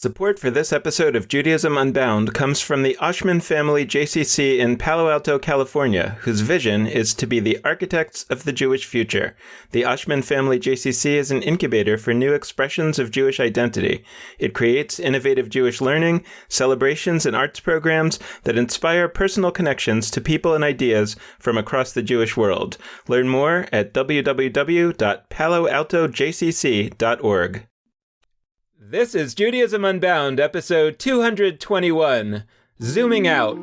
Support for this episode of Judaism Unbound comes from the Oshman Family JCC in Palo Alto, California, whose vision is to be the architects of the Jewish future. The Oshman Family JCC is an incubator for new expressions of Jewish identity. It creates innovative Jewish learning, celebrations, and arts programs that inspire personal connections to people and ideas from across the Jewish world. Learn more at www.paloaltojcc.org. This is Judaism Unbound, episode 221, Zooming Out.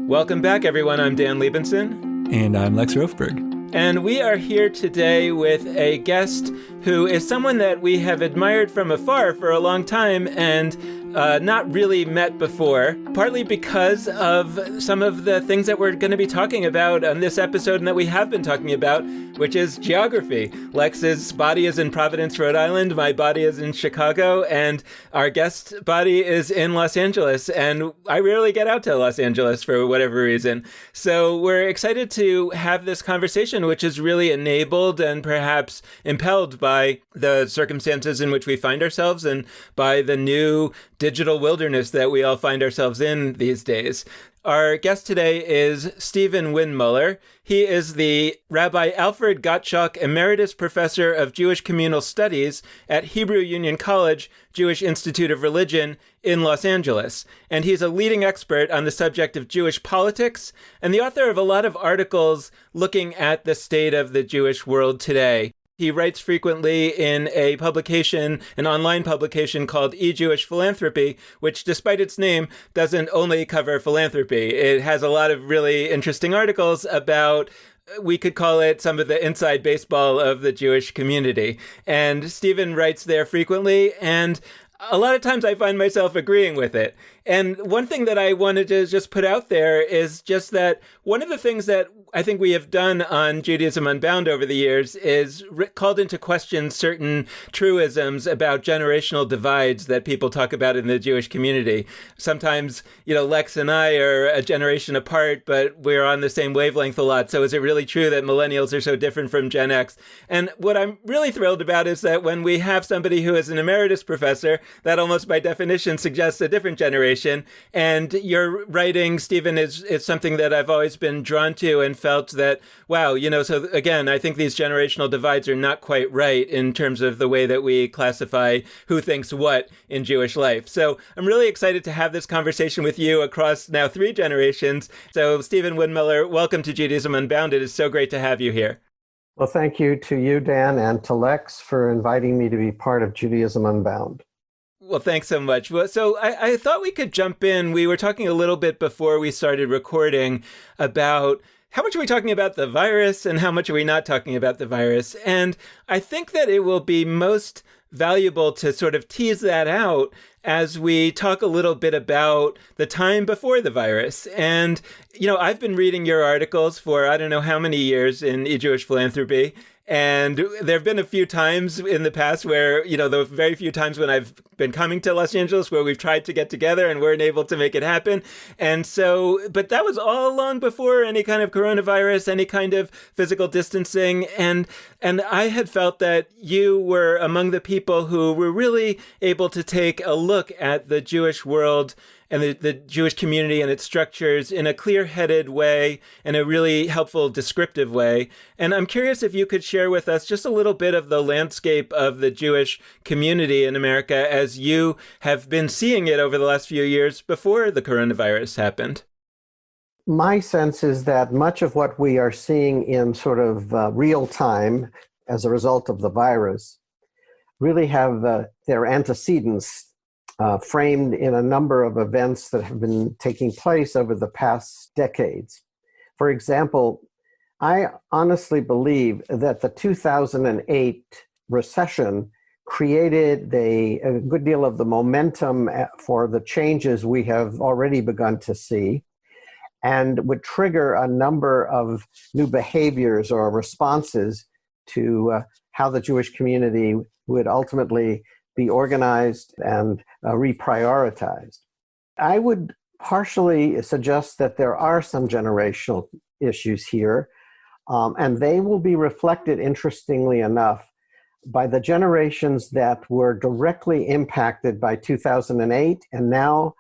Welcome back, everyone. I'm Dan Liebenson. And I'm Lex Rofberg. And we are here today with a guest who is someone that we have admired from afar for a long time and not really met before, partly because of some of the things that we're going to be talking about on this episode and that we have been talking about, which is geography. Lex's body is in Providence, Rhode Island. My body is in Chicago. And our guest body is in Los Angeles. And I rarely get out to Los Angeles for whatever reason. So we're excited to have this conversation, which is really enabled and perhaps impelled by the circumstances in which we find ourselves and by the new digital wilderness that we all find ourselves in these days. Our guest today is Stephen Windmueller. He is the Rabbi Alfred Gottschalk Emeritus Professor of Jewish Communal Studies at Hebrew Union College, Jewish Institute of Religion in Los Angeles. And he's a leading expert on the subject of Jewish politics and the author of a lot of articles looking at the state of the Jewish world today. He writes frequently in a publication, an online publication called E-Jewish Philanthropy, which, despite its name, doesn't only cover philanthropy. It has a lot of really interesting articles about, we could call it, some of the inside baseball of the Jewish community. And Stephen writes there frequently, and a lot of times I find myself agreeing with it. And one thing that I wanted to just put out there is just that one of the things that I think we have done on Judaism Unbound over the years is called into question certain truisms about generational divides that people talk about in the Jewish community. Sometimes, Lex and I are a generation apart, but we're on the same wavelength a lot. So is it really true that millennials are so different from Gen X? And what I'm really thrilled about is that when we have somebody who is an emeritus professor, that almost by definition suggests a different generation. And your writing, Stephen, is something that I've always been drawn to and felt that, wow, so again, I think these generational divides are not quite right in terms of the way that we classify who thinks what in Jewish life. So I'm really excited to have this conversation with you across now 3 generations. So Stephen Windmueller, welcome to Judaism Unbound. It is so great to have you here. Well, thank you to you, Dan, and to Lex for inviting me to be part of Judaism Unbound. Well, thanks so much. Well, so I thought we could jump in. We were talking a little bit before we started recording about how much are we talking about the virus and how much are we not talking about the virus. And I think that it will be most valuable to sort of tease that out as we talk a little bit about the time before the virus. And, I've been reading your articles for I don't know how many years in E-Jewish Philanthropy. And there have been a few times in the past where, the very few times when I've been coming to Los Angeles where we've tried to get together and weren't able to make it happen. And so, but that was all long before any kind of coronavirus, any kind of physical distancing. And I had felt that you were among the people who were really able to take a look at the Jewish world and the Jewish community and its structures in a clear-headed way and a really helpful descriptive way. And I'm curious if you could share with us just a little bit of the landscape of the Jewish community in America as you have been seeing it over the last few years before the coronavirus happened. My sense is that much of what we are seeing in sort of real time as a result of the virus really have their antecedents framed in a number of events that have been taking place over the past decades. For example, I honestly believe that the 2008 recession created a good deal of the momentum for the changes we have already begun to see and would trigger a number of new behaviors or responses to how the Jewish community would ultimately be organized and reprioritized. I would partially suggest that there are some generational issues here, and they will be reflected, interestingly enough, by the generations that were directly impacted by 2008 and now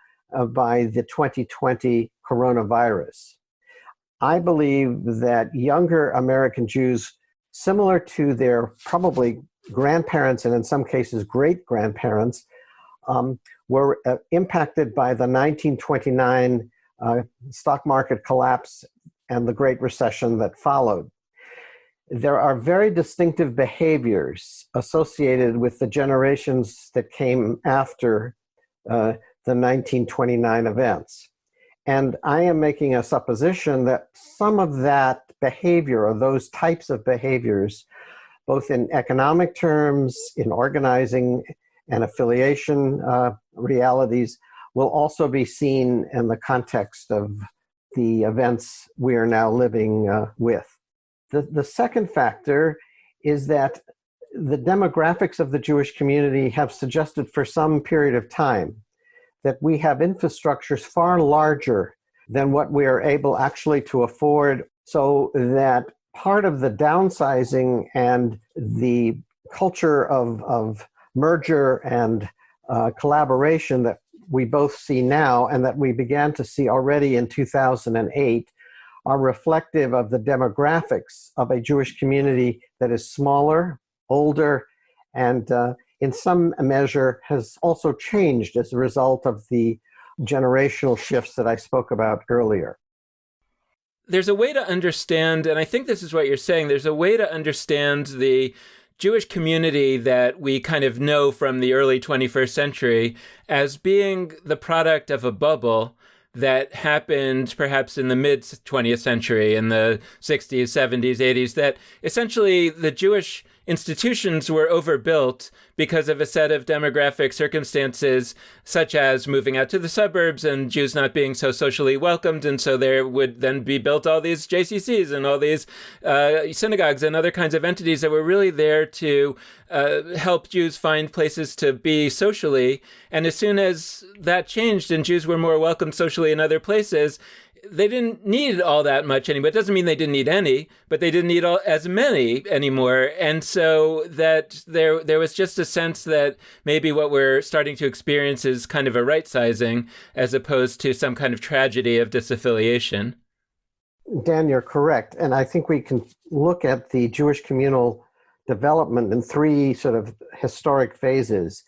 by the 2020 coronavirus. I believe that younger American Jews, similar to their probably grandparents and in some cases great-grandparents, were impacted by the 1929 stock market collapse and the Great Recession that followed. There are very distinctive behaviors associated with the generations that came after the 1929 events. And I am making a supposition that some of that behavior, or those types of behaviors, both in economic terms, in organizing and affiliation realities, will also be seen in the context of the events we are now living with. The second factor is that the demographics of the Jewish community have suggested for some period of time that we have infrastructures far larger than what we are able actually to afford, so that part of the downsizing and the culture of merger and collaboration that we both see now and that we began to see already in 2008 are reflective of the demographics of a Jewish community that is smaller, older, and in some measure has also changed as a result of the generational shifts that I spoke about earlier. There's a way to understand, and I think this is what you're saying, there's a way to understand the Jewish community that we kind of know from the early 21st century as being the product of a bubble that happened perhaps in the mid-20th century, in the 60s, 70s, 80s, that essentially the Jewish institutions were overbuilt because of a set of demographic circumstances, such as moving out to the suburbs and Jews not being so socially welcomed. And so there would then be built all these JCCs and all these synagogues and other kinds of entities that were really there to help Jews find places to be socially. And as soon as that changed and Jews were more welcomed socially in other places, they didn't need all that much anymore. It doesn't mean they didn't need any, but they didn't need as many anymore. And so that there was just a sense that maybe what we're starting to experience is kind of a right sizing as opposed to some kind of tragedy of disaffiliation. Dan, you're correct. And I think we can look at the Jewish communal development in three sort of historic phases.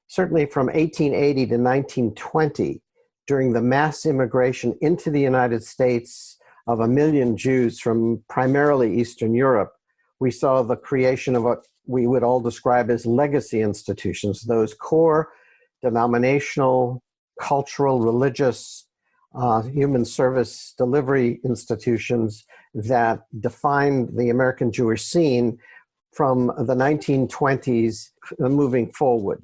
Certainly from 1880 to 1920, during the mass immigration into the United States of 1 million Jews from primarily Eastern Europe, we saw the creation of what we would all describe as legacy institutions, those core denominational, cultural, religious, human service delivery institutions that defined the American Jewish scene from the 1920s moving forward.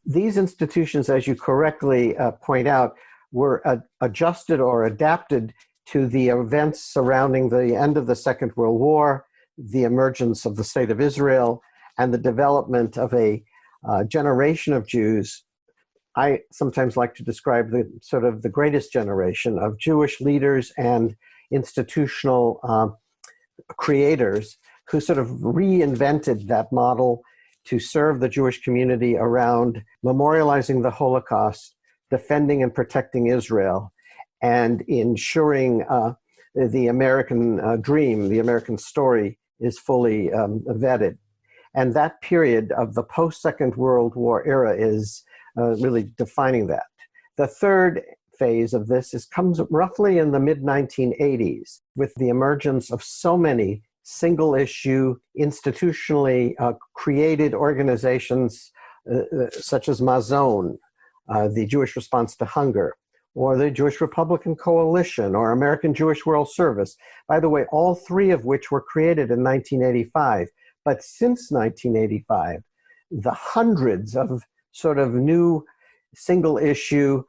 These institutions, as you correctly point out, were adjusted or adapted to the events surrounding the end of the Second World War, the emergence of the State of Israel, and the development of a generation of Jews. I sometimes like to describe the sort of the greatest generation of Jewish leaders and institutional creators who sort of reinvented that model to serve the Jewish community around memorializing the Holocaust, defending and protecting Israel, and ensuring the American dream, the American story, is fully vetted. And that period of the post-Second World War era is really defining that. The third phase of this comes roughly in the mid-1980s with the emergence of so many single-issue, institutionally created organizations such as Mazon, the Jewish Response to Hunger, or the Jewish Republican Coalition, or American Jewish World Service. By the way, all three of which were created in 1985. But since 1985, the hundreds of sort of new single-issue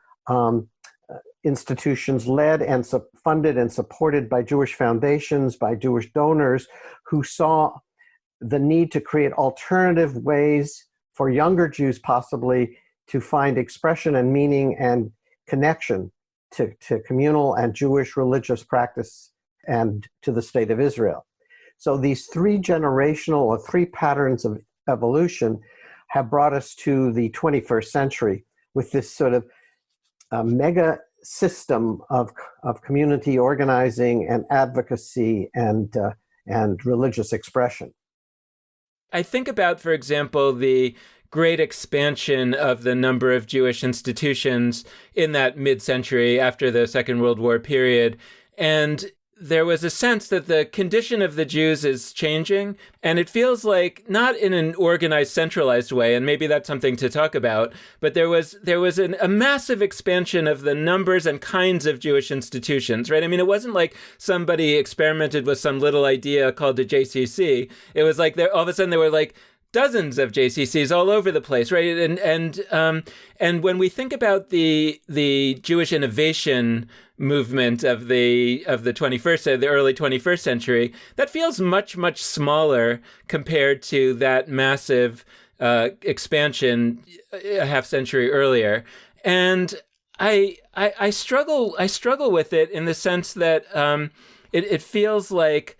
institutions led and funded and supported by Jewish foundations, by Jewish donors who saw the need to create alternative ways for younger Jews possibly to find expression and meaning and connection to communal and Jewish religious practice and to the State of Israel. So these three generational or three patterns of evolution have brought us to the 21st century with this sort of mega system of community organizing and advocacy and religious expression. I think about, for example, the great expansion of the number of Jewish institutions in that mid-century after the Second World War period. And there was a sense that the condition of the Jews is changing, and it feels like not in an organized, centralized way, and maybe that's something to talk about, but there was a massive expansion of the numbers and kinds of Jewish institutions, right? I mean, it wasn't like somebody experimented with some little idea called a JCC. It was like all of a sudden there were like dozens of JCCs all over the place, right? And when we think about the Jewish innovation movement of the 21st, the early 21st century, that feels much smaller compared to that massive expansion a half century earlier. And I struggle with it in the sense that it feels like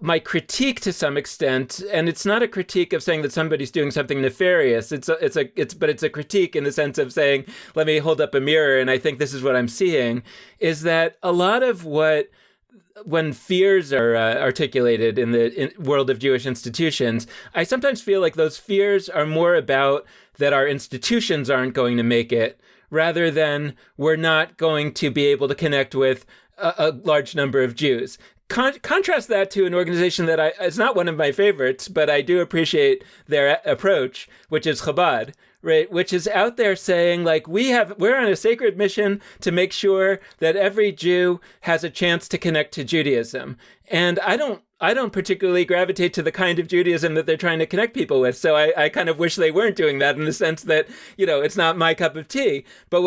my critique to some extent, and it's not a critique of saying that somebody's doing something nefarious. It's a critique in the sense of saying, let me hold up a mirror and I think this is what I'm seeing, is that a lot of when fears are articulated in the world of Jewish institutions, I sometimes feel like those fears are more about that our institutions aren't going to make it, rather than we're not going to be able to connect with a large number of Jews. Contrast that to an organization that it's not one of my favorites, but I do appreciate their approach, which is Chabad, right? Which is out there saying, like, we're on a sacred mission to make sure that every Jew has a chance to connect to Judaism. And I don't particularly gravitate to the kind of Judaism that they're trying to connect people with. So I kind of wish they weren't doing that, in the sense that, it's not my cup of tea. But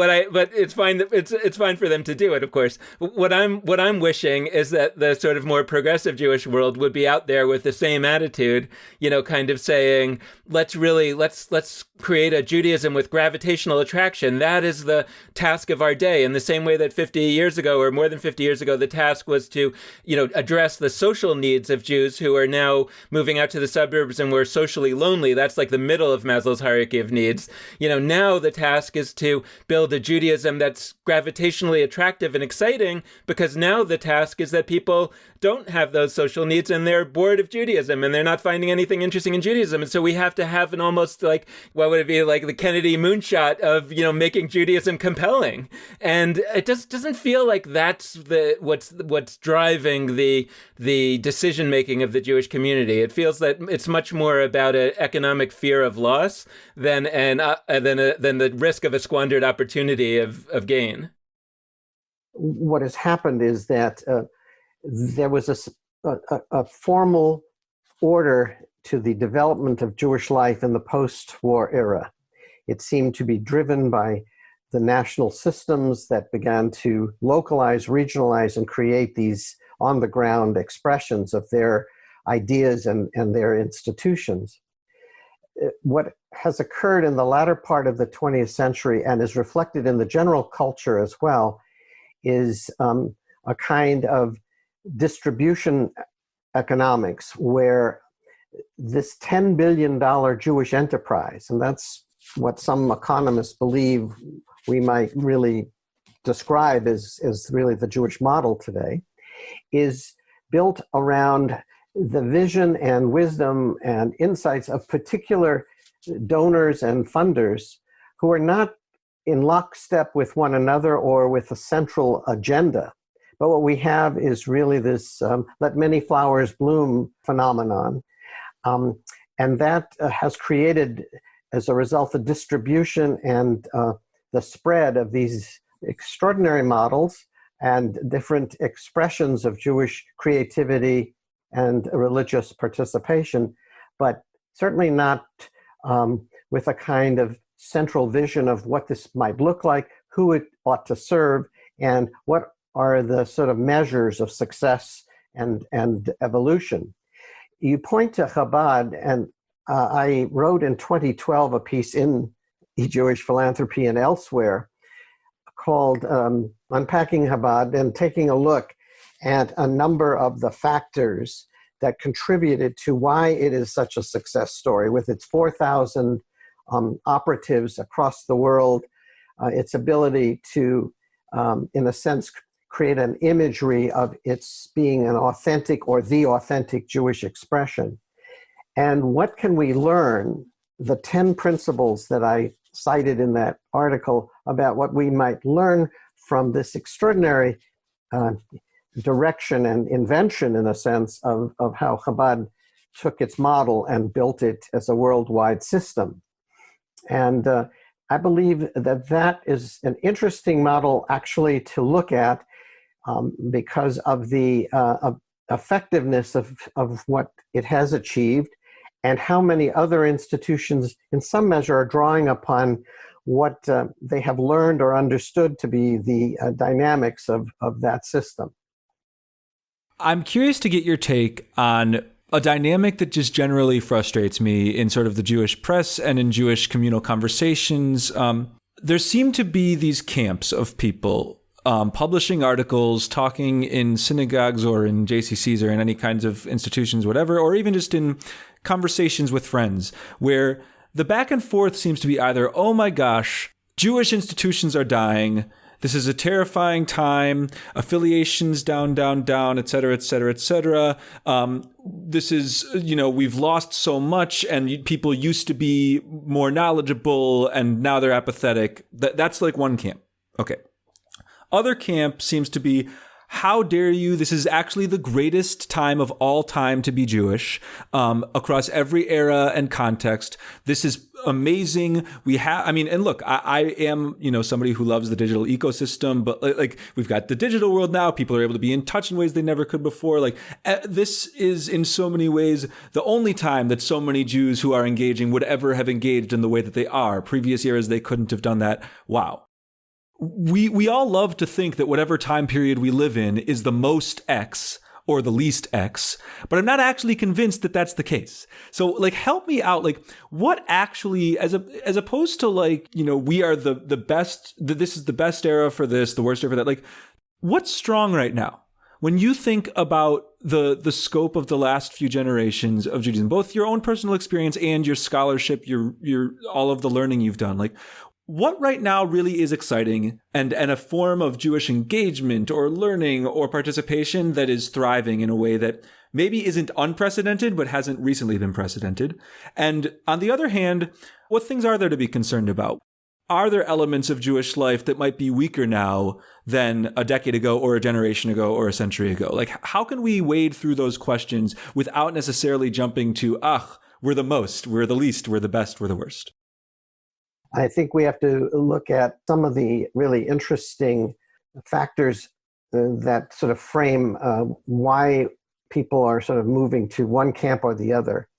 it's fine. It's fine for them to do it, of course. What I'm wishing is that the sort of more progressive Jewish world would be out there with the same attitude, kind of saying, let's create a Judaism with gravitational attraction. That is the task of our day. In the same way that 50 years ago, or more than 50 years ago, the task was to, address the social needs of Jews who are now moving out to the suburbs and were socially lonely. That's like the middle of Maslow's hierarchy of needs. Now the task is to build a Judaism that's gravitationally attractive and exciting, because now the task is that people don't have those social needs and they're bored of Judaism and they're not finding anything interesting in Judaism. And so we have to have an almost like, what would it be, like the Kennedy moonshot of, making Judaism compelling. And it just doesn't feel like that's what's driving the decision making of the Jewish community. It feels that it's much more about an economic fear of loss than the risk of a squandered opportunity of gain. What has happened is that there was a formal order to the development of Jewish life in the post-war era. It seemed to be driven by the national systems that began to localize, regionalize, and create these on-the-ground expressions of their ideas and their institutions. What has occurred in the latter part of the 20th century, and is reflected in the general culture as well, is a kind of distribution economics, where this $10 billion Jewish enterprise, and that's what some economists believe we might really describe as really the Jewish model today, is built around the vision and wisdom and insights of particular donors and funders who are not in lockstep with one another or with a central agenda. But what we have is really this let many flowers bloom phenomenon. And that has created, as a result, the distribution and the spread of these extraordinary models and different expressions of Jewish creativity and religious participation, but certainly not with a kind of central vision of what this might look like, who it ought to serve, and what are the sort of measures of success and evolution. You point to Chabad, and I wrote in 2012 a piece in Jewish Philanthropy and elsewhere called Unpacking Chabad, and taking a look at a number of the factors that contributed to why it is such a success story with its 4,000 operatives across the world, its ability to, in a sense, create an imagery of its being an authentic or the authentic Jewish expression. And what can we learn? The 10 principles that I cited in that article about what we might learn from this extraordinary direction and invention, in a sense, of how Chabad took its model and built it as a worldwide system. And I believe that that is an interesting model actually to look at because of the effectiveness of what it has achieved and how many other institutions, in some measure, are drawing upon what they have learned or understood to be the dynamics of that system. I'm curious to get your take on a dynamic that just generally frustrates me in sort of the Jewish press and in Jewish communal conversations. There seem to be these camps of people publishing articles, talking in synagogues or in JCCs or in any kinds of institutions, whatever, or even just in conversations with friends, where the back and forth seems to be either, oh my gosh, Jewish institutions are dying, this is a terrifying time, affiliations down, down, down, et cetera, et cetera, et cetera. This is, we've lost so much and people used to be more knowledgeable and now they're apathetic. That's like one camp. Okay. Other camp seems to be, how dare you? This is actually the greatest time of all time to be Jewish, across every era and context. This is amazing. And look, I am, somebody who loves the digital ecosystem, but like we've got the digital world now. People are able to be in touch in ways they never could before. Like this is in so many ways the only time that so many Jews who are engaging would ever have engaged in the way that they are. Previous eras, they couldn't have done that. Wow. We all love to think that whatever time period we live in is the most X or the least X, but I'm not actually convinced that that's the case. So like, help me out. Like what actually, as opposed to like, we are the best, this is the best era for this, the worst era for that. Like what's strong right now? When you think about the scope of the last few generations of Judaism, both your own personal experience and your scholarship, your all of the learning you've done, like what right now really is exciting and a form of Jewish engagement or learning or participation that is thriving in a way that maybe isn't unprecedented, but hasn't recently been precedented? And on the other hand, what things are there to be concerned about? Are there elements of Jewish life that might be weaker now than a decade ago or a generation ago or a century ago? Like, how can we wade through those questions without necessarily jumping to, we're the most, we're the least, we're the best, we're the worst? I think we have to look at some of the really interesting factors that sort of frame why people are sort of moving to one camp or the other.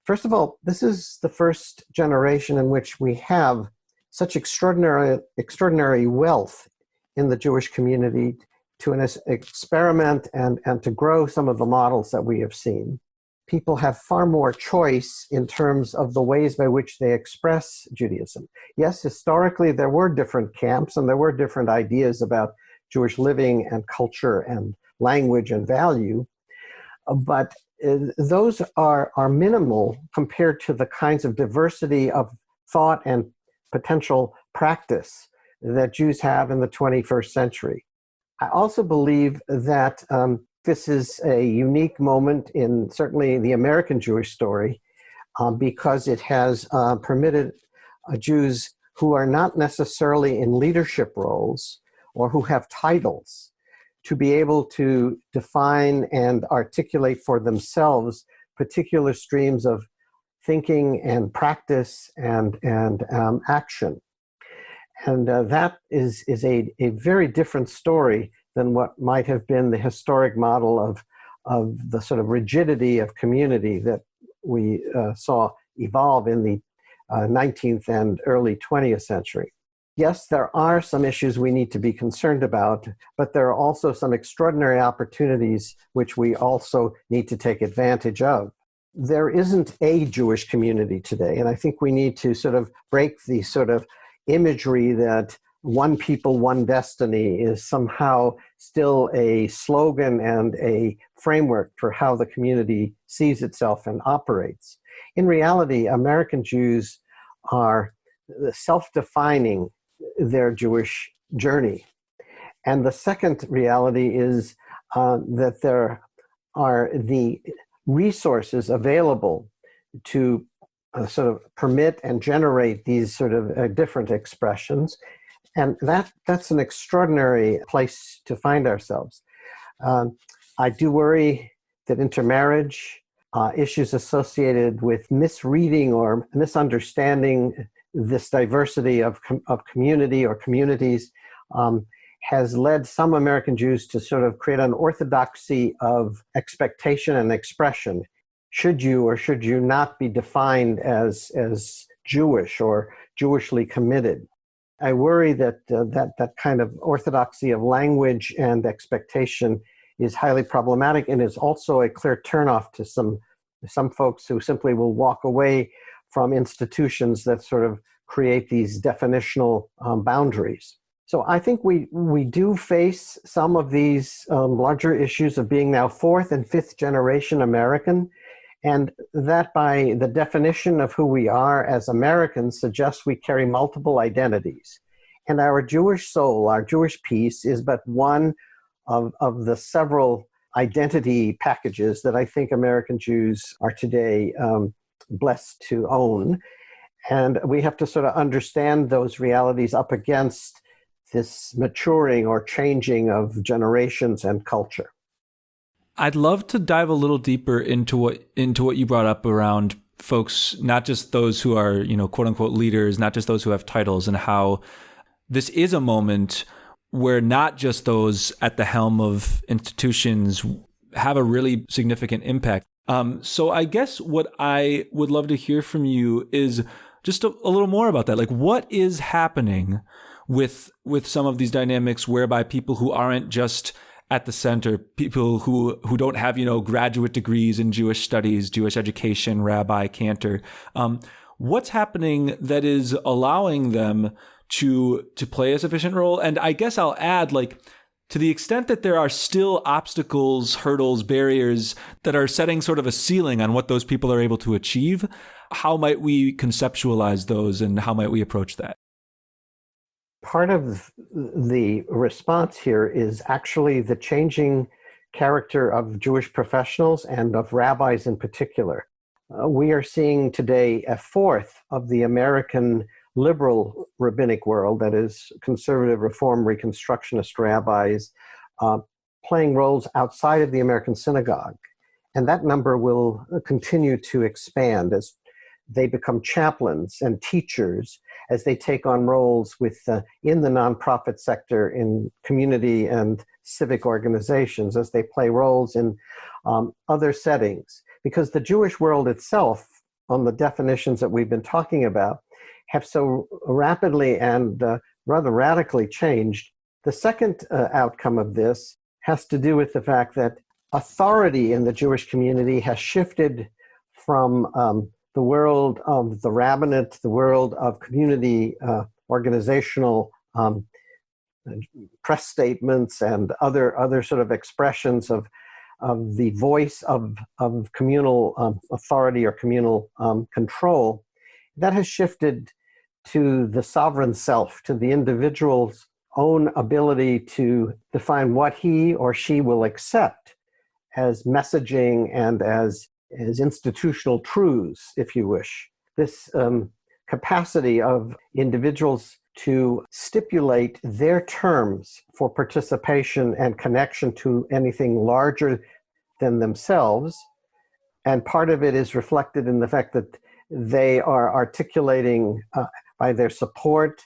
First of all, this is the first generation in which we have such extraordinary wealth in the Jewish community to experiment and to grow some of the models that we have seen. People have far more choice in terms of the ways by which they express Judaism. Yes, historically, there were different camps and there were different ideas about Jewish living and culture and language and value, but those are minimal compared to the kinds of diversity of thought and potential practice that Jews have in the 21st century. I also believe that this is a unique moment in certainly the American Jewish story because it has permitted Jews who are not necessarily in leadership roles or who have titles to be able to define and articulate for themselves particular streams of thinking and practice and action. And that is a very different story than what might have been the historic model of the sort of rigidity of community that we saw evolve in the 19th and early 20th century. Yes, there are some issues we need to be concerned about, but there are also some extraordinary opportunities which we also need to take advantage of. There isn't a Jewish community today, and I think we need to sort of break the sort of imagery that one people, one destiny is somehow still a slogan and a framework for how the community sees itself and operates. In reality, American Jews are self-defining their Jewish journey. And the second reality is that there are the resources available to sort of permit and generate these sort of different expressions. And that's an extraordinary place to find ourselves. I do worry that intermarriage, issues associated with misreading or misunderstanding this diversity of community or communities has led some American Jews to sort of create an orthodoxy of expectation and expression. Should you or should you not be defined as Jewish or Jewishly committed? I worry that that kind of orthodoxy of language and expectation is highly problematic and is also a clear turnoff to some folks who simply will walk away from institutions that sort of create these definitional boundaries. So I think we do face some of these larger issues of being now fourth and fifth generation American, and that by the definition of who we are as Americans suggests we carry multiple identities. And our Jewish soul, our Jewish piece, is but one of the several identity packages that I think American Jews are today blessed to own. And we have to sort of understand those realities up against this maturing or changing of generations and culture. I'd love to dive a little deeper into what you brought up around folks, not just those who are, quote unquote leaders, not just those who have titles, and how this is a moment where not just those at the helm of institutions have a really significant impact. So I guess what I would love to hear from you is just a little more about that. Like, what is happening with some of these dynamics whereby people who aren't just at the center, people who don't have, graduate degrees in Jewish studies, Jewish education, rabbi, cantor, what's happening that is allowing them to play a sufficient role? And I guess I'll add, to the extent that there are still obstacles, hurdles, barriers that are setting sort of a ceiling on what those people are able to achieve, how might we conceptualize those and how might we approach that? Part of the response here is actually the changing character of Jewish professionals and of rabbis in particular. We are seeing today a fourth of the American liberal rabbinic world, that is conservative, reform, reconstructionist rabbis, playing roles outside of the American synagogue. And that number will continue to expand as they become chaplains and teachers, as they take on roles in the nonprofit sector, in community and civic organizations, as they play roles in other settings. Because the Jewish world itself, on the definitions that we've been talking about, have so rapidly and rather radically changed. The second outcome of this has to do with the fact that authority in the Jewish community has shifted from the world of the rabbinate, the world of community organizational press statements and other sort of expressions of the voice of communal authority or communal control. That has shifted to the sovereign self, to the individual's own ability to define what he or she will accept as messaging and as institutional truths, if you wish. This capacity of individuals to stipulate their terms for participation and connection to anything larger than themselves. And part of it is reflected in the fact that they are articulating by their support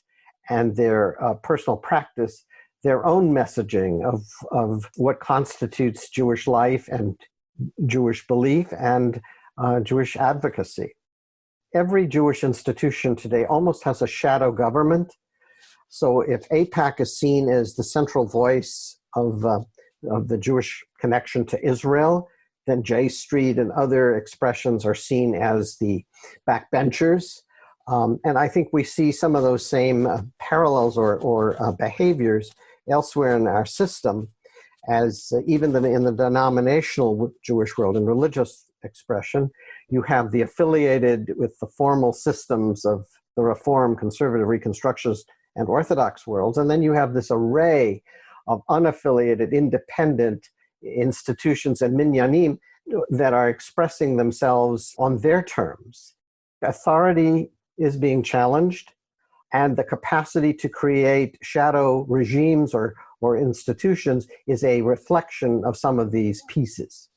and their personal practice their own messaging of what constitutes Jewish life and Jewish belief and Jewish advocacy. Every Jewish institution today almost has a shadow government. So if AIPAC is seen as the central voice of the Jewish connection to Israel, then J Street and other expressions are seen as the backbenchers. And I think we see some of those same parallels or behaviors elsewhere in our system, as even in the denominational Jewish world, in religious expression, you have the affiliated with the formal systems of the Reform, Conservative, Reconstructionist, and Orthodox worlds. And then you have this array of unaffiliated, independent institutions and minyanim that are expressing themselves on their terms. Authority is being challenged, and the capacity to create shadow regimes or institutions is a reflection of some of these pieces.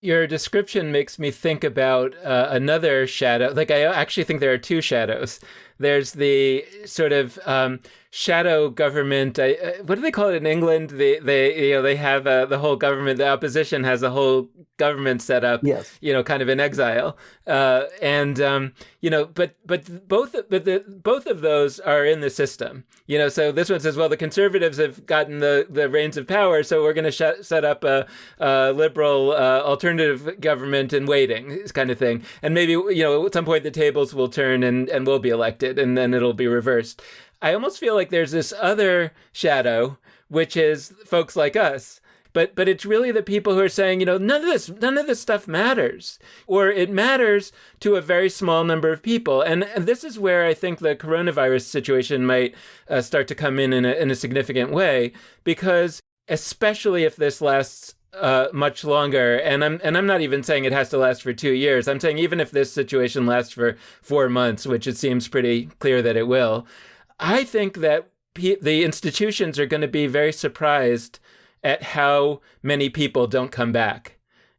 Your description makes me think about another shadow. Like, I actually think there are two shadows. There's the sort of shadow government. What do they call it in England? They have the whole government. The opposition has a whole government set up. Yes. Kind of in exile. But both of those are in the system. So this one says, well, the conservatives have gotten the reins of power, so we're going to set up a liberal alternative government in waiting, this kind of thing. And maybe at some point the tables will turn and we'll be elected, and then it'll be reversed. I almost feel like there's this other shadow, which is folks like us. But it's really the people who are saying, none of this stuff matters, or it matters to a very small number of people. And this is where I think the coronavirus situation might start to come in a significant way, because especially if this lasts much longer, and I'm not even saying it has to last for 2 years. I'm saying even if this situation lasts for 4 months, which it seems pretty clear that it will, I think that the institutions are going to be very surprised at how many people don't come back.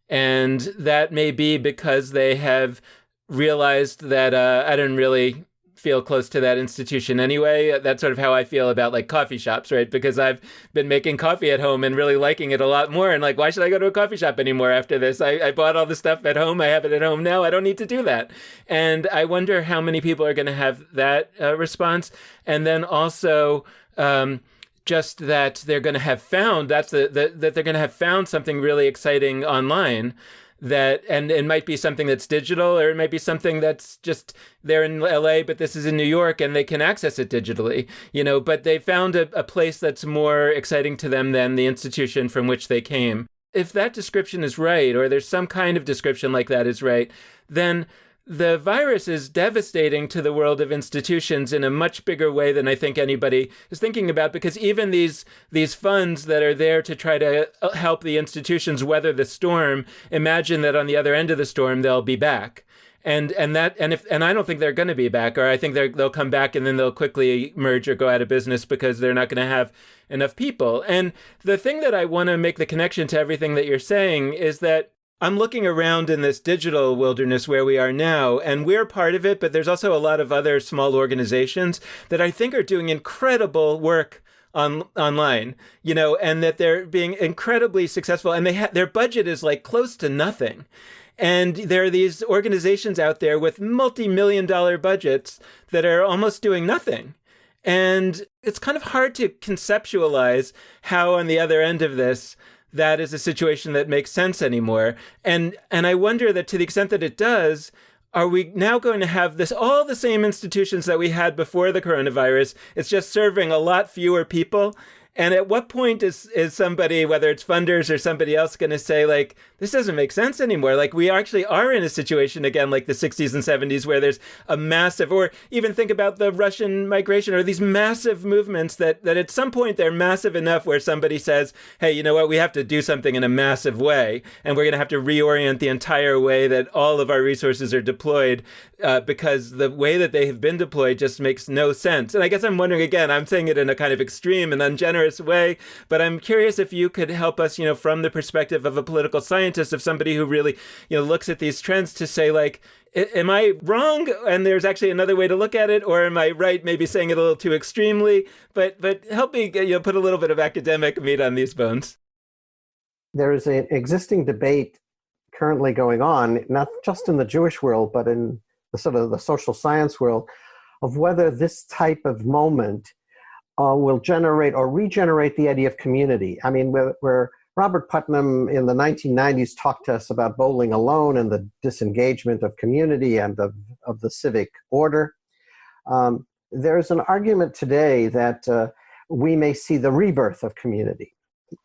And that may be because they have realized that I don't really feel close to that institution anyway. That's sort of how I feel about like coffee shops, right? Because I've been making coffee at home and really liking it a lot more. And like, why should I go to a coffee shop anymore after this? I bought all the stuff at home. I have it at home now. I don't need to do that. And I wonder how many people are going to have that response. And then also, just that they're going to have found that they're going to have found something really exciting online, and it might be something that's digital, or it might be something that's just they're in LA, but this is in New York and they can access it digitally, but they found a place that's more exciting to them than the institution from which they came. If that description is right, or there's some kind of description like that is right, then the virus is devastating to the world of institutions in a much bigger way than I think anybody is thinking about, because even these funds that are there to try to help the institutions weather the storm, imagine that on the other end of the storm, they'll be back. And I don't think they're going to be back, or I think they'll come back and then they'll quickly merge or go out of business because they're not going to have enough people. And the thing that I want to make the connection to everything that you're saying is that I'm looking around in this digital wilderness where we are now, and we're part of it, but there's also a lot of other small organizations that I think are doing incredible work online, and that they're being incredibly successful, and their budget is like close to nothing. And there are these organizations out there with multi-million-dollar budgets that are almost doing nothing. And it's kind of hard to conceptualize how on the other end of this, that is a situation that makes sense anymore. And I wonder that to the extent that it does, are we now going to have all the same institutions that we had before the coronavirus? It's just serving a lot fewer people. And at what point is somebody, whether it's funders or somebody else, going to say, like, this doesn't make sense anymore? Like, we actually are in a situation again, like the 60s and 70s, where there's a massive, or even think about the Russian migration, or these massive movements that at some point they're massive enough where somebody says, hey, you know what, we have to do something in a massive way. And we're going to have to reorient the entire way that all of our resources are deployed, because the way that they have been deployed just makes no sense. And I guess I'm wondering, again, I'm saying it in a kind of extreme and ungenerous way, but I'm curious if you could help us, from the perspective of a political scientist, of somebody who really, looks at these trends, to say, like, am I wrong and there's actually another way to look at it, or am I right, maybe saying it a little too extremely? But help me, put a little bit of academic meat on these bones. There is an existing debate currently going on, not just in the Jewish world, but in the sort of the social science world, of whether this type of moment will generate or regenerate the idea of community. I mean, we're Robert Putnam in the 1990s talked to us about bowling alone and the disengagement of community and of the civic order. There's an argument today that we may see the rebirth of community.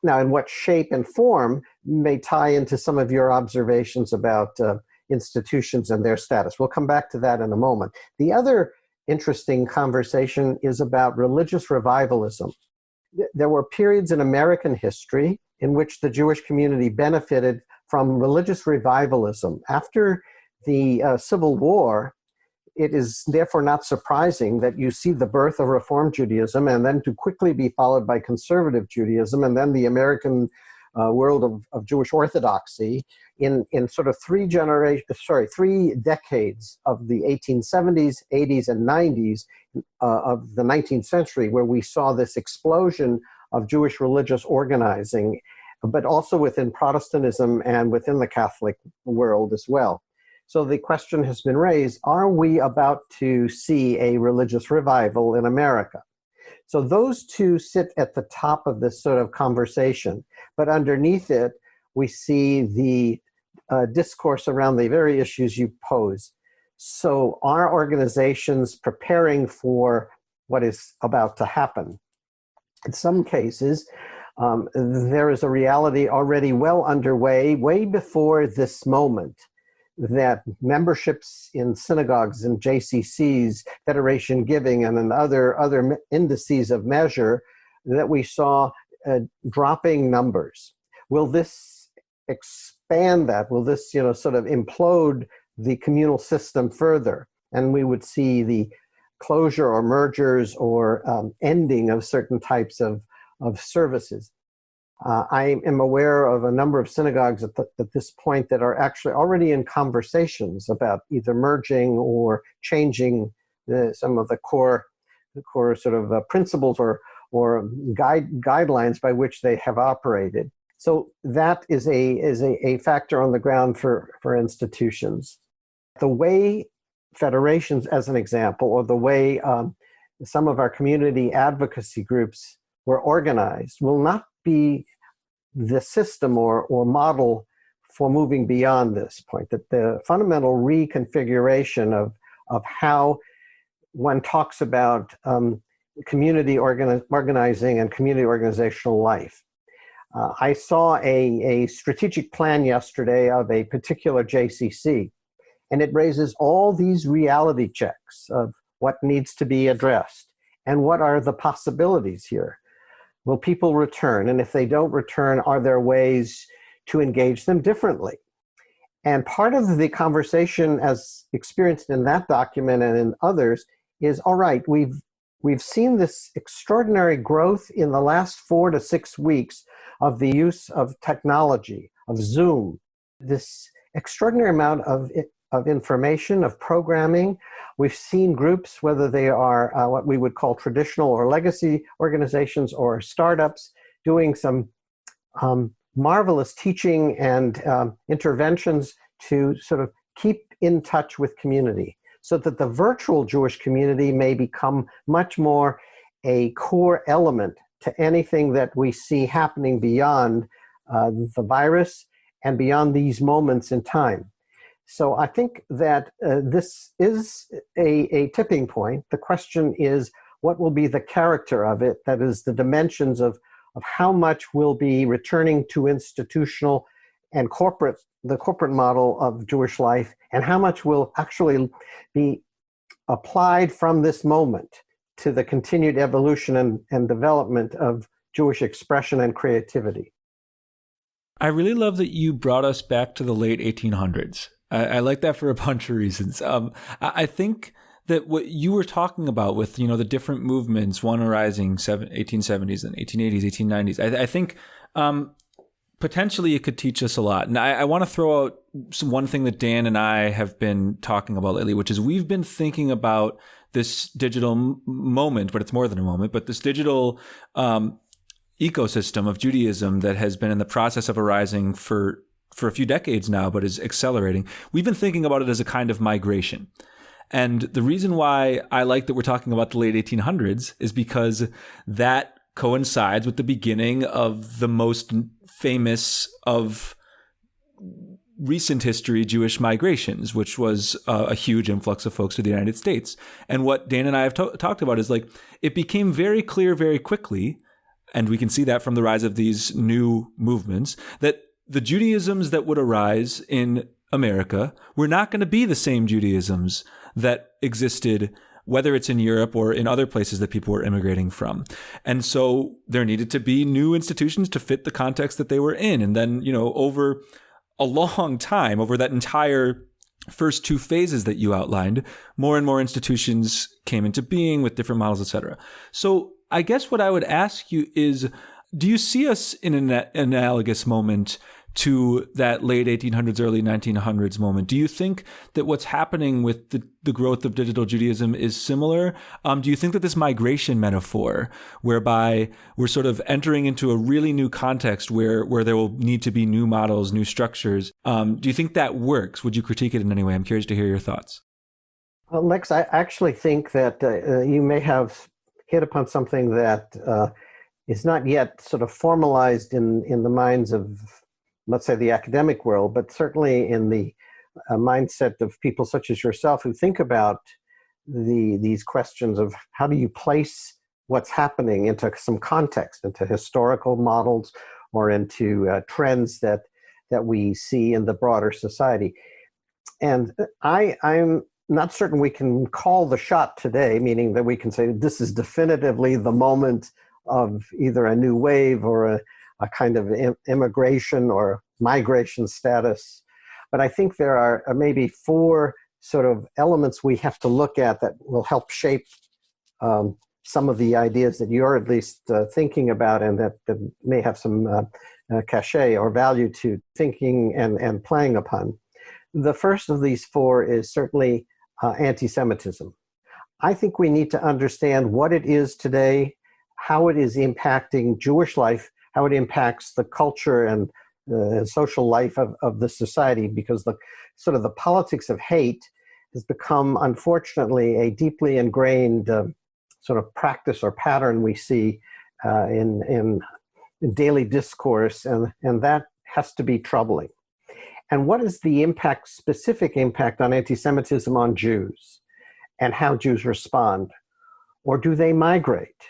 Now, in what shape and form may tie into some of your observations about institutions and their status. We'll come back to that in a moment. The other interesting conversation is about religious revivalism. There were periods in American history in which the Jewish community benefited from religious revivalism. After the Civil War, it is therefore not surprising that you see the birth of Reform Judaism and then to quickly be followed by conservative Judaism and then the American world of Jewish Orthodoxy in sort of three decades of the 1870s, 80s, and 90s of the 19th century, where we saw this explosion of Jewish religious organizing, but also within Protestantism and within the Catholic world as well. So the question has been raised, are we about to see a religious revival in America? So those two sit at the top of this sort of conversation, but underneath it, we see the discourse around the very issues you pose. So are organizations preparing for what is about to happen? In some cases, there is a reality already well underway, way before this moment, that memberships in synagogues and JCCs, Federation Giving, and in other indices of measure that we saw dropping numbers. Will this expand that? Will this, sort of implode the communal system further? And we would see the closure or mergers or ending of certain types of services. I am aware of a number of synagogues at this point that are actually already in conversations about either merging or changing some of the core sort of principles or guidelines by which they have operated. So that is a factor on the ground for institutions. The way federations, as an example, or the way some of our community advocacy groups were organized will not be the system or model for moving beyond this point, that the fundamental reconfiguration of how one talks about community organizing and community organizational life. I saw a strategic plan yesterday of a particular JCC, and it raises all these reality checks of what needs to be addressed and what are the possibilities here. Will people return? And if they don't return, are there ways to engage them differently? And part of the conversation, as experienced in that document and in others, is, all right, we've seen this extraordinary growth in the last 4 to 6 weeks of the use of technology, of Zoom, this extraordinary amount of information, of programming. We've seen groups, whether they are what we would call traditional or legacy organizations or startups, doing some marvelous teaching and interventions to sort of keep in touch with community, so that the virtual Jewish community may become much more a core element to anything that we see happening beyond the virus and beyond these moments in time. So I think that this is a tipping point. The question is, what will be the character of it? That is, the dimensions of how much will be returning to institutional and the corporate model of Jewish life, and how much will actually be applied from this moment to the continued evolution and development of Jewish expression and creativity. I really love that you brought us back to the late 1800s. I like that for a bunch of reasons. I think that what you were talking about with, the different movements, one arising 1870s and 1880s, 1890s, I think potentially it could teach us a lot. And I want to throw out one thing that Dan and I have been talking about lately, which is we've been thinking about this digital moment, but it's more than a moment, but this digital ecosystem of Judaism that has been in the process of arising for a few decades now, but is accelerating. We've been thinking about it as a kind of migration. And the reason why I like that we're talking about the late 1800s is because that coincides with the beginning of the most famous of recent history Jewish migrations, which was a huge influx of folks to the United States. And what Dan and I have talked about is like, it became very clear very quickly, and we can see that from the rise of these new movements, that the Judaisms that would arise in America were not going to be the same Judaisms that existed, whether it's in Europe or in other places that people were immigrating from. And so there needed to be new institutions to fit the context that they were in. And then, over a long time, over that entire first two phases that you outlined, more and more institutions came into being with different models, et cetera. So I guess what I would ask you is, do you see us in an analogous moment to that late 1800s, early 1900s moment? Do you think that what's happening with the growth of digital Judaism is similar? Do you think that this migration metaphor, whereby we're sort of entering into a really new context where there will need to be new models, new structures, do you think that works? Would you critique it in any way? I'm curious to hear your thoughts. Lex, I actually think that you may have hit upon something that is not yet sort of formalized in the minds of, let's say, the academic world, but certainly in the mindset of people such as yourself who think about these questions of how do you place what's happening into some context, into historical models or into trends that we see in the broader society. And I'm not certain we can call the shot today, meaning that we can say this is definitively the moment of either a new wave or a kind of immigration or migration status. But I think there are maybe four sort of elements we have to look at that will help shape some of the ideas that you're at least thinking about, and that may have some cachet or value to thinking and playing upon. The first of these four is certainly anti-Semitism. I think we need to understand what it is today, how it is impacting Jewish life, how it impacts the culture and social life of the society, because the sort of the politics of hate has become, unfortunately, a deeply ingrained sort of practice or pattern we see in daily discourse, and that has to be troubling. And what is the impact, specific impact on anti-Semitism on Jews, and how Jews respond? Or do they migrate?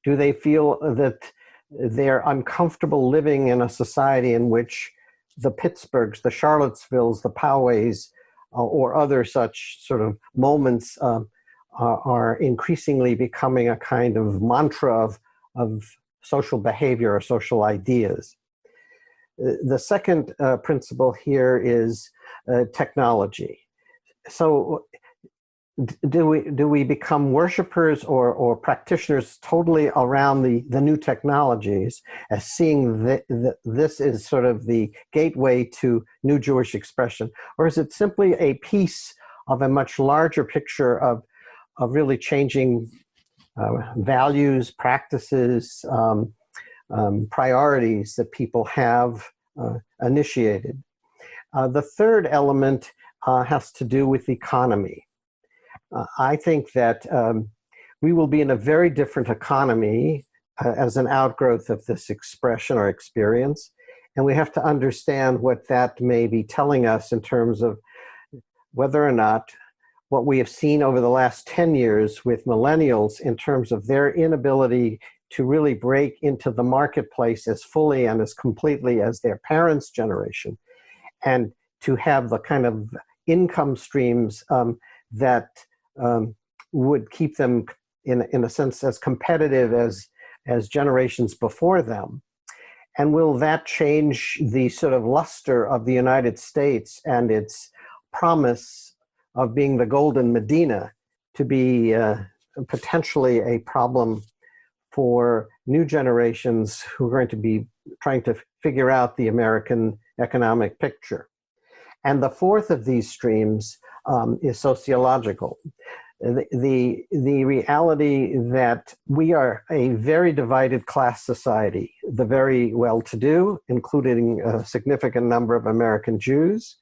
Do they feel that they're uncomfortable living in a society in which the Pittsburghs, the Charlottesvilles, the Poways, or other such sort of moments are increasingly becoming a kind of mantra of social behavior or social ideas? The second principle here is technology. So do we become worshipers or practitioners totally around the new technologies, as seeing this is sort of the gateway to new Jewish expression? Or is it simply a piece of a much larger picture of really changing values, practices, priorities that people have initiated? The third element has to do with economy. I think that we will be in a very different economy as an outgrowth of this expression or experience. And we have to understand what that may be telling us in terms of whether or not what we have seen over the last 10 years with millennials in terms of their inability to really break into the marketplace as fully and as completely as their parents' generation, and to have the kind of income streams that would keep them, in a sense, as competitive as generations before them. And will that change the sort of luster of the United States and its promise of being the golden Medina to be potentially a problem for new generations who are going to be trying to figure out the American economic picture? And the fourth of these streams is sociological. The reality that we are a very divided class society, the very well-to-do, including a significant number of American Jews,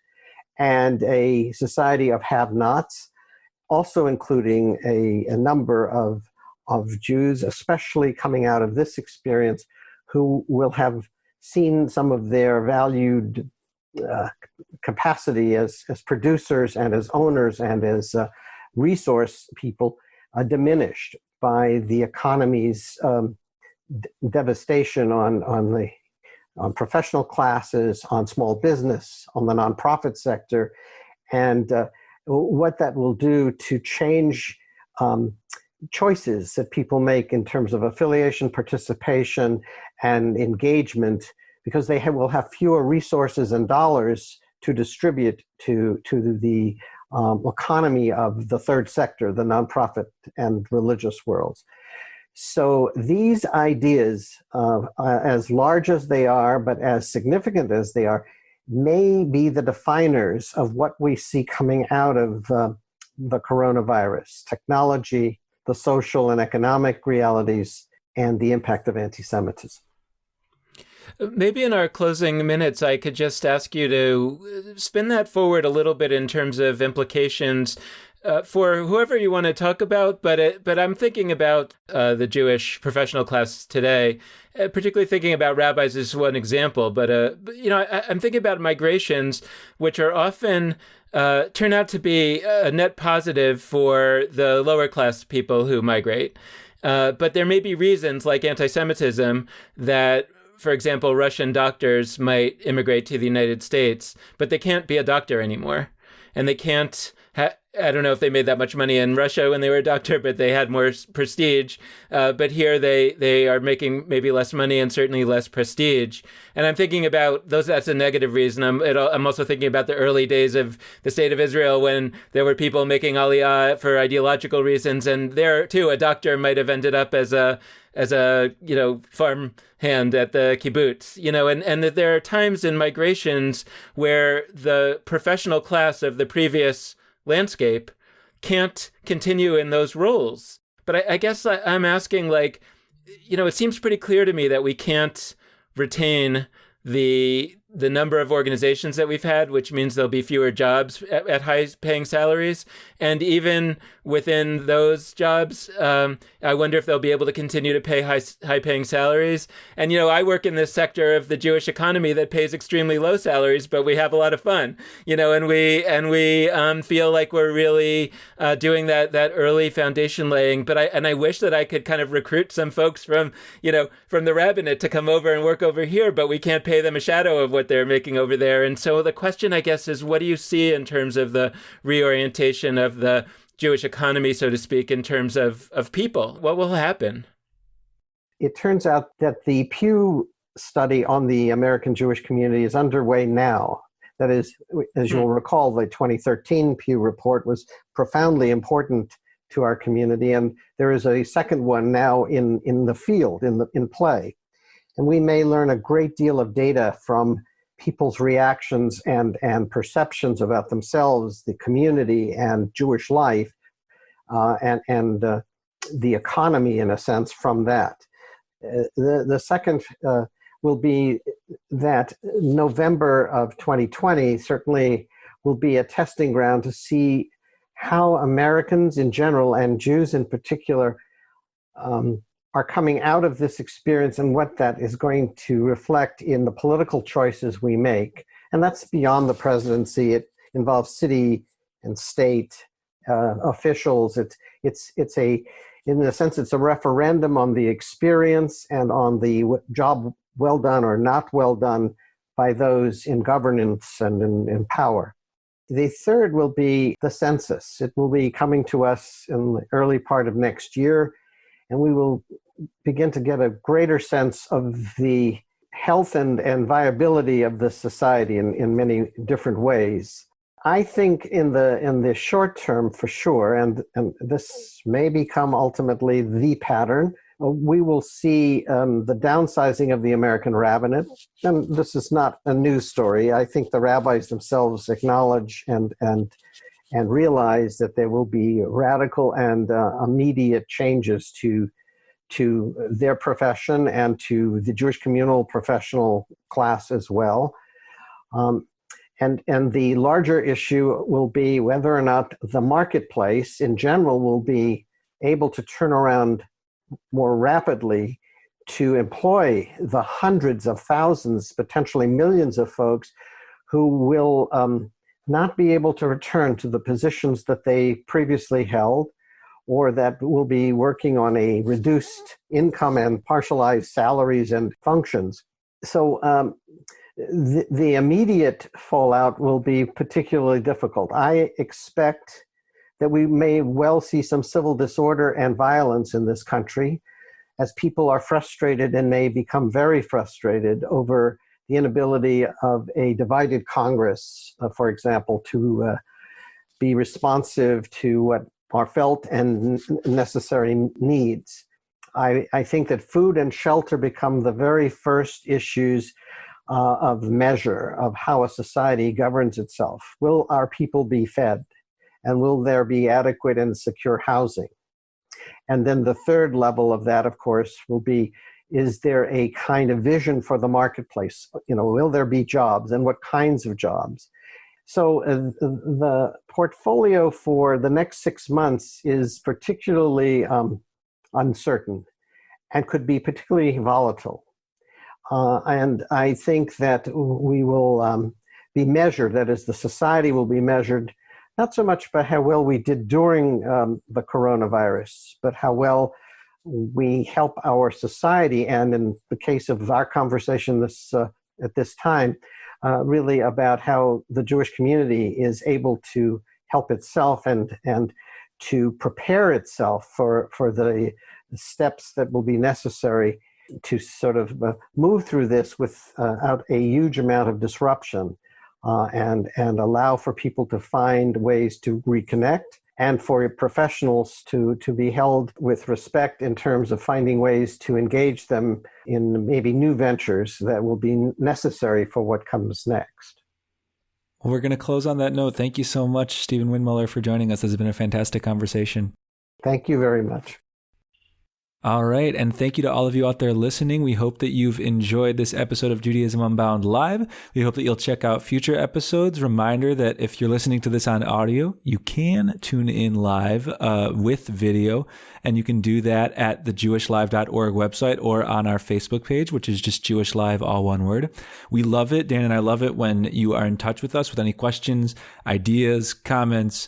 and a society of have-nots, also including a number of of Jews, especially coming out of this experience, who will have seen some of their valued capacity as producers and as owners and as resource people diminished by the economy's devastation on professional classes, on small business, on the nonprofit sector, and what that will do to change choices that people make in terms of affiliation, participation, and engagement, because they will have fewer resources and dollars to distribute to the economy of the third sector, the nonprofit and religious worlds. So these ideas, as large as they are, but as significant as they are, may be the definers of what we see coming out of the coronavirus: technology, the social and economic realities, and the impact of anti-Semitism. Maybe in our closing minutes, I could just ask you to spin that forward a little bit in terms of implications for whoever you want to talk about. But I'm thinking about the Jewish professional class today, particularly thinking about rabbis as one example. But I'm thinking about migrations, which are often turn out to be a net positive for the lower class people who migrate. But there may be reasons like anti-Semitism that, for example, Russian doctors might immigrate to the United States, but they can't be a doctor anymore. And they can't, I don't know if they made that much money in Russia when they were a doctor, but they had more prestige. But here they are making maybe less money and certainly less prestige. And I'm thinking about those, that's a negative reason. I'm also thinking about the early days of the state of Israel when there were people making aliyah for ideological reasons. And there too, a doctor might have ended up as a farm hand at the kibbutz, and that there are times in migrations where the professional class of the previous landscape can't continue in those roles. But I guess I'm asking, it seems pretty clear to me that we can't retain the number of organizations that we've had, which means there'll be fewer jobs at high-paying salaries. And even within those jobs, I wonder if they'll be able to continue to pay high-paying salaries. And, I work in this sector of the Jewish economy that pays extremely low salaries, but we have a lot of fun, and we feel like we're really doing that early foundation laying. But I wish that I could kind of recruit some folks from the rabbinate to come over and work over here, but we can't pay them a shadow of what they're making over there. And so the question, I guess, is what do you see in terms of the reorientation of the Jewish economy, so to speak, in terms of people? What will happen? It turns out that the Pew study on the American Jewish community is underway now. That is, as you'll recall, the 2013 Pew report was profoundly important to our community, and there is a second one now in the field, in play. And we may learn a great deal of data from people's reactions and perceptions about themselves, the community, and Jewish life, and the economy, in a sense, from that. The second will be that November of 2020 certainly will be a testing ground to see how Americans in general and Jews in particular are coming out of this experience and what that is going to reflect in the political choices we make. And that's beyond the presidency. It involves city and state officials. It's in a sense, it's a referendum on the experience and on the job well done or not well done by those in governance and in power. The third will be the census. It will be coming to us in the early part of next year, and we will begin to get a greater sense of the health and viability of the society in many different ways. I think in the short term, for sure, and this may become ultimately the pattern, we will see the downsizing of the American rabbinate. And this is not a news story. I think the rabbis themselves acknowledge and realize that there will be radical and immediate changes to their profession and to the Jewish communal professional class as well. And the larger issue will be whether or not the marketplace in general will be able to turn around more rapidly to employ the hundreds of thousands, potentially millions of folks who will not be able to return to the positions that they previously held, or that will be working on a reduced income and partialized salaries and functions. So the immediate fallout will be particularly difficult. I expect that we may well see some civil disorder and violence in this country as people are frustrated and may become very frustrated over the inability of a divided Congress, for example, to be responsive to what are felt and necessary needs. I think that food and shelter become the very first issues of measure of how a society governs itself. Will our people be fed? And will there be adequate and secure housing? And then the third level of that, of course, will be, is there a kind of vision for the marketplace? Will there be jobs, and what kinds of jobs? So the portfolio for the next 6 months is particularly uncertain and could be particularly volatile. And I think that we will be measured, that is, the society will be measured not so much by how well we did during the coronavirus, but how well we help our society, and in the case of our conversation at this time, really about how the Jewish community is able to help itself and to prepare itself for the steps that will be necessary to sort of move through this without a huge amount of disruption, and allow for people to find ways to reconnect, and for professionals to be held with respect in terms of finding ways to engage them in maybe new ventures that will be necessary for what comes next. Well, we're going to close on that note. Thank you so much, Stephen Windmueller, for joining us. This has been a fantastic conversation. Thank you very much. All right. And thank you to all of you out there listening. We hope that you've enjoyed this episode of Judaism Unbound Live. We hope that you'll check out future episodes. Reminder that if you're listening to this on audio, you can tune in live with video, and you can do that at the jewishlive.org website or on our Facebook page, which is just Jewish Live, all one word. We love it. Dan and I love it when you are in touch with us with any questions, ideas, comments,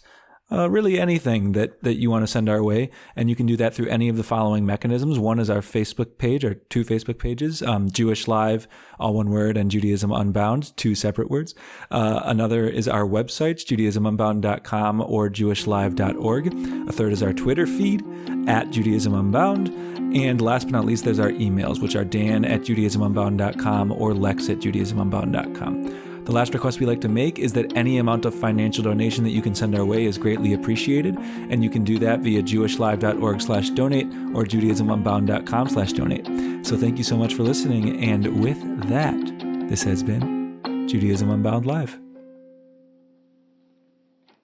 really anything that you want to send our way. And you can do that through any of the following mechanisms. One is our Facebook page, or two Facebook pages, Jewish Live, all one word, and Judaism Unbound, two separate words. Another is our websites, judaismunbound.com or jewishlive.org. A third is our Twitter feed, at Judaism Unbound. And last but not least, there's our emails, which are dan@judaismunbound.com or lex@judaismunbound.com. The last request we like to make is that any amount of financial donation that you can send our way is greatly appreciated, and you can do that via jewishlive.org/donate or judaismunbound.com/donate. So thank you so much for listening, and with that, this has been Judaism Unbound Live.